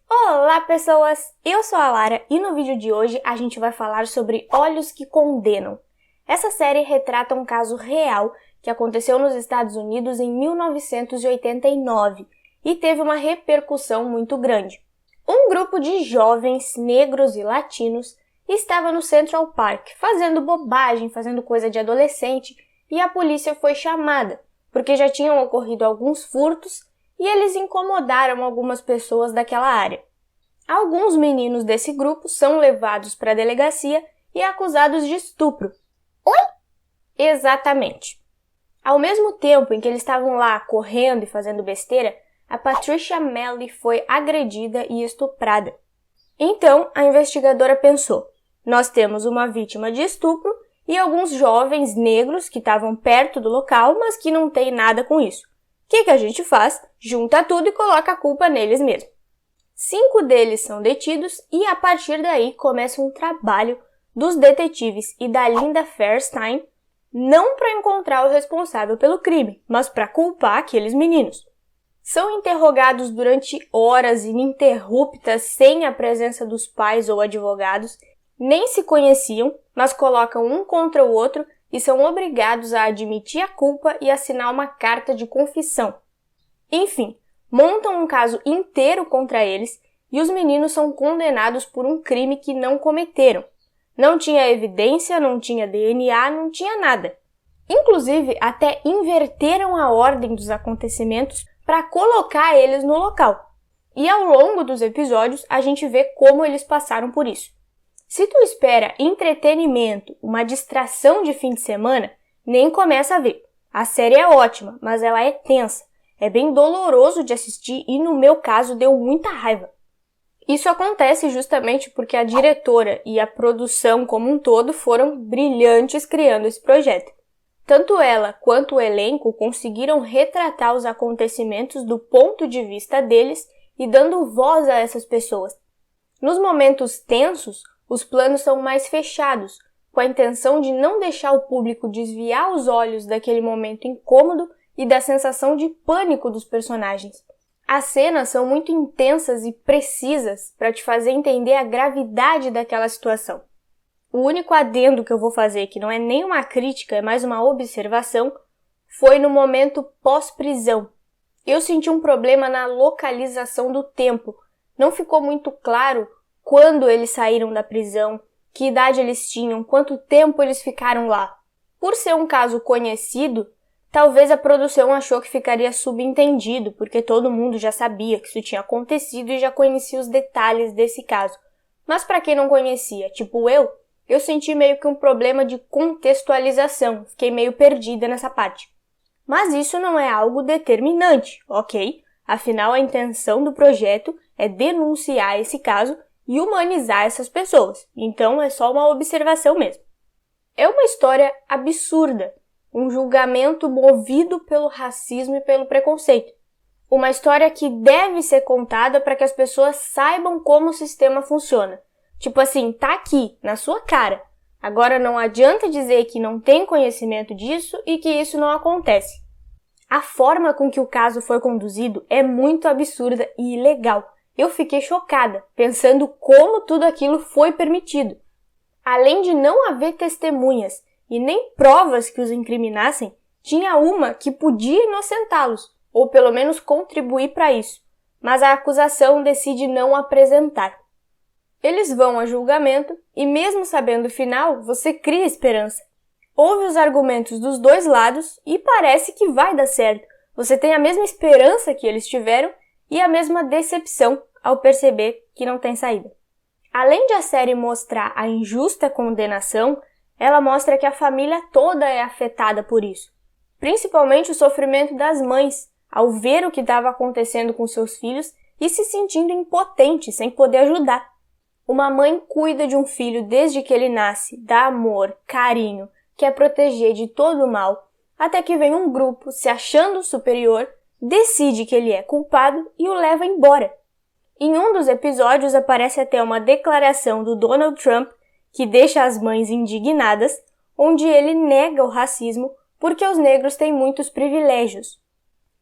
Olá pessoas, eu sou a Lara e no vídeo de hoje a gente vai falar sobre Olhos que Condenam. Essa série retrata um caso real que aconteceu nos Estados Unidos em 1989 e teve uma repercussão muito grande. Um grupo de jovens negros e latinos estava no Central Park fazendo bobagem, fazendo coisa de adolescente e a polícia foi chamada porque já tinham ocorrido alguns furtos e eles incomodaram algumas pessoas daquela área. Alguns meninos desse grupo são levados para a delegacia e acusados de estupro. Oi? Exatamente. Ao mesmo tempo em que eles estavam lá correndo e fazendo besteira, a Patricia Melly foi agredida e estuprada. Então, a investigadora pensou, nós temos uma vítima de estupro e alguns jovens negros que estavam perto do local, mas que não têm nada com isso. O que a gente faz? Junta tudo e coloca a culpa neles mesmo. 5 deles são detidos e a partir daí começa um trabalho dos detetives e da Linda Fairstein, não para encontrar o responsável pelo crime, mas para culpar aqueles meninos. São interrogados durante horas ininterruptas sem a presença dos pais ou advogados, nem se conheciam, mas colocam um contra o outro e são obrigados a admitir a culpa e assinar uma carta de confissão. Enfim, montam um caso inteiro contra eles e os meninos são condenados por um crime que não cometeram. Não tinha evidência, não tinha DNA, não tinha nada. Inclusive, até inverteram a ordem dos acontecimentos para colocar eles no local. E ao longo dos episódios, a gente vê como eles passaram por isso. Se tu espera entretenimento, uma distração de fim de semana, nem começa a ver. A série é ótima, mas ela é tensa. É bem doloroso de assistir e, no meu caso, deu muita raiva. Isso acontece justamente porque a diretora e a produção como um todo foram brilhantes criando esse projeto. Tanto ela quanto o elenco conseguiram retratar os acontecimentos do ponto de vista deles e dando voz a essas pessoas. Nos momentos tensos, os planos são mais fechados, com a intenção de não deixar o público desviar os olhos daquele momento incômodo e da sensação de pânico dos personagens. As cenas são muito intensas e precisas para te fazer entender a gravidade daquela situação. O único adendo que eu vou fazer, que não é nem uma crítica, é mais uma observação, foi no momento pós-prisão. Eu senti um problema na localização do tempo. Não ficou muito claro quando eles saíram da prisão, que idade eles tinham, quanto tempo eles ficaram lá. Por ser um caso conhecido, talvez a produção achou que ficaria subentendido, porque todo mundo já sabia que isso tinha acontecido e já conhecia os detalhes desse caso. Mas para quem não conhecia, tipo eu senti meio que um problema de contextualização, fiquei meio perdida nessa parte. Mas isso não é algo determinante, ok? Afinal, a intenção do projeto é denunciar esse caso e humanizar essas pessoas, então é só uma observação mesmo. É uma história absurda, um julgamento movido pelo racismo e pelo preconceito. Uma história que deve ser contada para que as pessoas saibam como o sistema funciona. Tipo assim, tá aqui, na sua cara. Agora não adianta dizer que não tem conhecimento disso e que isso não acontece. A forma com que o caso foi conduzido é muito absurda e ilegal. Eu fiquei chocada, pensando como tudo aquilo foi permitido. Além de não haver testemunhas e nem provas que os incriminassem, tinha uma que podia inocentá-los, ou pelo menos contribuir para isso, mas a acusação decide não apresentar. Eles vão a julgamento e mesmo sabendo o final, você cria esperança. Ouve os argumentos dos dois lados e parece que vai dar certo. Você tem a mesma esperança que eles tiveram e a mesma decepção ao perceber que não tem saída. Além de a série mostrar a injusta condenação, ela mostra que a família toda é afetada por isso. Principalmente o sofrimento das mães, ao ver o que estava acontecendo com seus filhos e se sentindo impotente, sem poder ajudar. Uma mãe cuida de um filho desde que ele nasce, dá amor, carinho, quer proteger de todo o mal, até que vem um grupo, se achando superior, decide que ele é culpado e o leva embora. Em um dos episódios aparece até uma declaração do Donald Trump que deixa as mães indignadas, onde ele nega o racismo porque os negros têm muitos privilégios.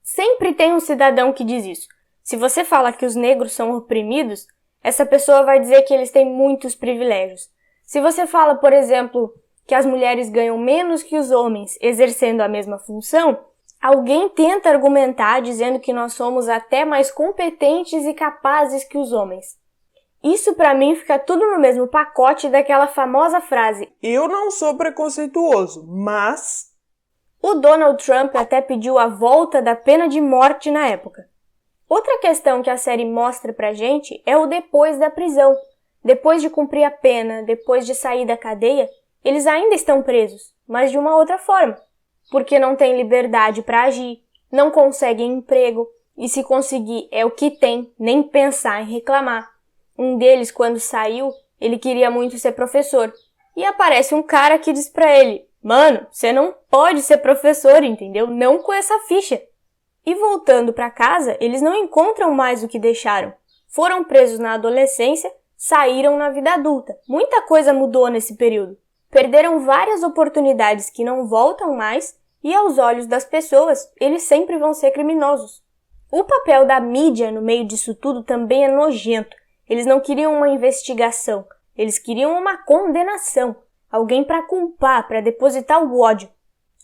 Sempre tem um cidadão que diz isso. Se você fala que os negros são oprimidos, essa pessoa vai dizer que eles têm muitos privilégios. Se você fala, por exemplo, que as mulheres ganham menos que os homens exercendo a mesma função, alguém tenta argumentar dizendo que nós somos até mais competentes e capazes que os homens. Isso pra mim fica tudo no mesmo pacote daquela famosa frase: eu não sou preconceituoso, mas... O Donald Trump até pediu a volta da pena de morte na época. Outra questão que a série mostra pra gente é o depois da prisão. Depois de cumprir a pena, depois de sair da cadeia, eles ainda estão presos, mas de uma outra forma. Porque não têm liberdade pra agir, não conseguem emprego, e se conseguir é o que tem, nem pensar em reclamar. Um deles, quando saiu, ele queria muito ser professor. E aparece um cara que diz pra ele: mano, você não pode ser professor, entendeu? Não com essa ficha. E voltando pra casa, eles não encontram mais o que deixaram. Foram presos na adolescência, saíram na vida adulta. Muita coisa mudou nesse período. Perderam várias oportunidades que não voltam mais e, aos olhos das pessoas, eles sempre vão ser criminosos. O papel da mídia no meio disso tudo também é nojento. Eles não queriam uma investigação, eles queriam uma condenação, alguém para culpar, para depositar o ódio.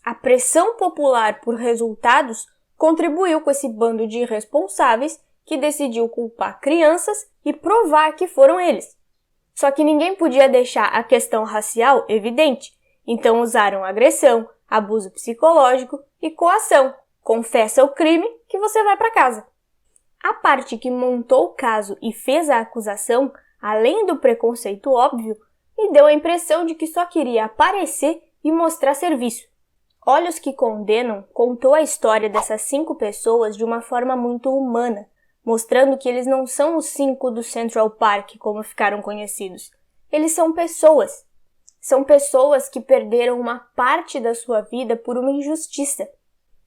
A pressão popular por resultados contribuiu com esse bando de irresponsáveis que decidiu culpar crianças e provar que foram eles. Só que ninguém podia deixar a questão racial evidente, então usaram agressão, abuso psicológico e coação. Confessa o crime que você vai para casa. A parte que montou o caso e fez a acusação, além do preconceito óbvio, me deu a impressão de que só queria aparecer e mostrar serviço. Olhos que Condenam contou a história dessas 5 pessoas de uma forma muito humana, mostrando que eles não são os 5 do Central Park, como ficaram conhecidos. Eles são pessoas. São pessoas que perderam uma parte da sua vida por uma injustiça.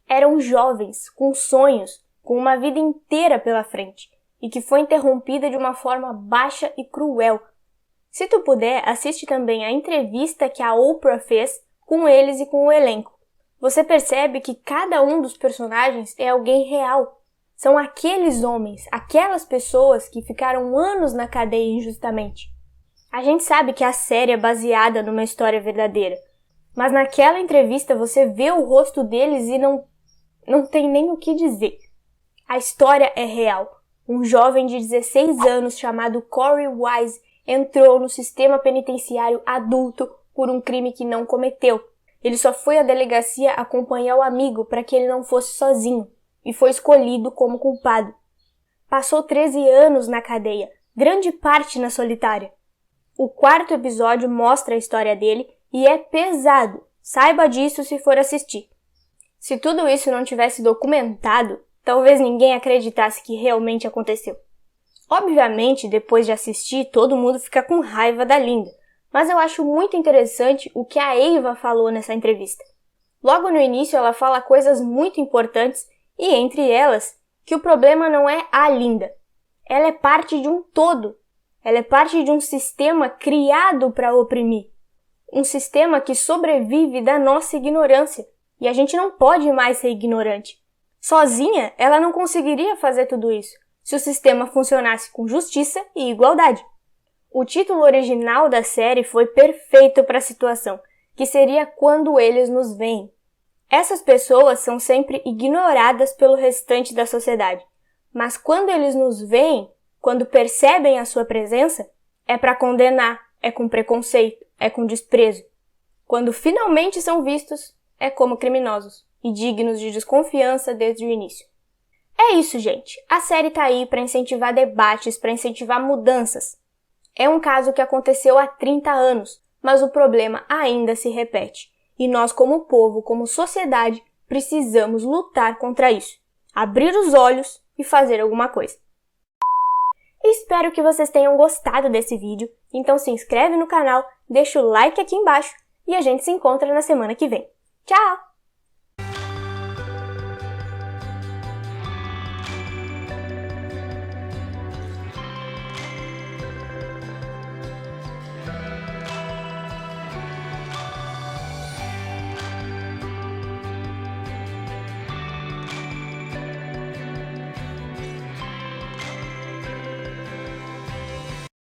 Eram jovens, com sonhos, com uma vida inteira pela frente, e que foi interrompida de uma forma baixa e cruel. Se tu puder, assiste também a entrevista que a Oprah fez com eles e com o elenco. Você percebe que cada um dos personagens é alguém real. São aqueles homens, aquelas pessoas que ficaram anos na cadeia injustamente. A gente sabe que a série é baseada numa história verdadeira, mas naquela entrevista você vê o rosto deles e não tem nem o que dizer. A história é real. Um jovem de 16 anos chamado Corey Wise entrou no sistema penitenciário adulto por um crime que não cometeu. Ele só foi à delegacia acompanhar o amigo para que ele não fosse sozinho e foi escolhido como culpado. Passou 13 anos na cadeia, grande parte na solitária. O 4º episódio mostra a história dele e é pesado. Saiba disso se for assistir. Se tudo isso não tivesse documentado, talvez ninguém acreditasse que realmente aconteceu. Obviamente, depois de assistir, todo mundo fica com raiva da Linda, mas eu acho muito interessante o que a Ava falou nessa entrevista. Logo no início, ela fala coisas muito importantes e, entre elas, que o problema não é a Linda. Ela é parte de um todo. Ela é parte de um sistema criado para oprimir. Um sistema que sobrevive da nossa ignorância. E a gente não pode mais ser ignorante. Sozinha, ela não conseguiria fazer tudo isso, se o sistema funcionasse com justiça e igualdade. O título original da série foi perfeito para a situação, que seria Quando Eles Nos Veem. Essas pessoas são sempre ignoradas pelo restante da sociedade, mas quando eles nos veem, quando percebem a sua presença, é para condenar, é com preconceito, é com desprezo. Quando finalmente são vistos, é como criminosos e dignos de desconfiança desde o início. É isso, gente. A série tá aí para incentivar debates, para incentivar mudanças. É um caso que aconteceu há 30 anos, mas o problema ainda se repete. E nós, como povo, como sociedade, precisamos lutar contra isso. Abrir os olhos e fazer alguma coisa. Espero que vocês tenham gostado desse vídeo, então se inscreve no canal, deixa o like aqui embaixo e a gente se encontra na semana que vem. Tchau!